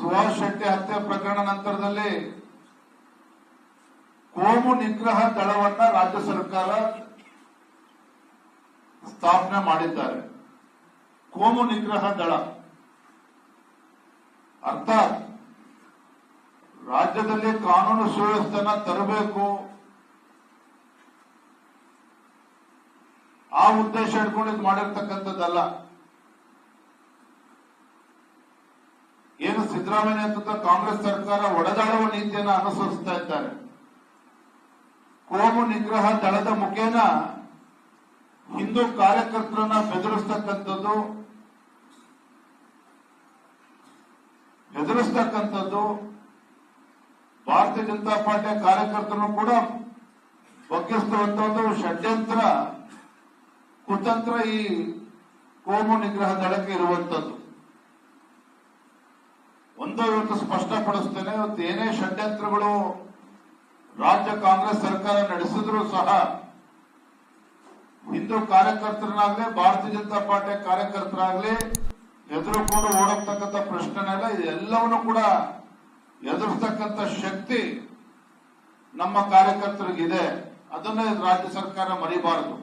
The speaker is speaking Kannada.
ಸುಭಾಷ್ ಶೆಟ್ಟಿ ಹತ್ಯೆ ಪ್ರಕರಣ ನಂತರದಲ್ಲಿ ಕೋಮು ನಿಗ್ರಹ ದಳವನ್ನ ರಾಜ್ಯ ಸರ್ಕಾರ ಸ್ಥಾಪನೆ ಮಾಡಿದ್ದಾರೆ. ಕೋಮು ನಿಗ್ರಹ ದಳ ಅರ್ಥಾತ್ ರಾಜ್ಯದಲ್ಲಿ ಕಾನೂನು ಸುವ್ಯವಸ್ಥೆನ ತರಬೇಕು, ಆ ಉದ್ದೇಶ ಇಟ್ಕೊಂಡು ಮಾಡಿರ್ತಕ್ಕಂಥದ್ದಲ್ಲ. ಏನು ಸಿದ್ದರಾಮಯ್ಯ ನೇತೃತ್ವದ ಕಾಂಗ್ರೆಸ್ ಸರ್ಕಾರ ಒಡೆದಾಡುವ ನೀತಿಯನ್ನು ಅನುಸರಿಸ್ತಾ ಇದ್ದಾರೆ. ಕೋಮು ನಿಗ್ರಹ ದಳದ ಮುಖೇನ ಹಿಂದೂ ಕಾರ್ಯಕರ್ತರನ್ನ ಬೆದರಿಸ್ತಕ್ಕಂಥದ್ದು, ಭಾರತೀಯ ಜನತಾ ಪಾರ್ಟಿಯ ಕಾರ್ಯಕರ್ತರನ್ನು ಕೂಡ ಬಗ್ಗಿಸುವಂತದ್ದು ಷಡ್ಯಂತ್ರ ಕುತಂತ್ರ ಈ ಕೋಮು ನಿಗ್ರಹ ದಳಕ್ಕೆ ಇರುವಂತದ್ದು. ಒಂದು ಇವತ್ತು ಸ್ಪಷ್ಟಪಡಿಸ್ತೇನೆ, ಇವತ್ತು ಏನೇ ಷಡ್ಯಂತ್ರಗಳು ರಾಜ್ಯ ಕಾಂಗ್ರೆಸ್ ಸರ್ಕಾರ ನಡೆಸಿದ್ರು ಸಹ ಹಿಂದೂ ಕಾರ್ಯಕರ್ತರನ್ನಾಗ್ಲಿ ಭಾರತೀಯ ಜನತಾ ಪಾರ್ಟಿಯ ಕಾರ್ಯಕರ್ತರಾಗ್ಲಿ ಎದುರುಕೊಂಡು ಓಡೋಗ್ತಕ್ಕಂಥ ಪ್ರಶ್ನೆನೆಲ್ಲ ಎಲ್ಲವನ್ನೂ ಕೂಡ ಎದುರಿಸ್ತಕ್ಕಂಥ ಶಕ್ತಿ ನಮ್ಮ ಕಾರ್ಯಕರ್ತರಿಗಿದೆ. ಅದನ್ನೇ ರಾಜ್ಯ ಸರ್ಕಾರ ಮರಿಬಾರದು.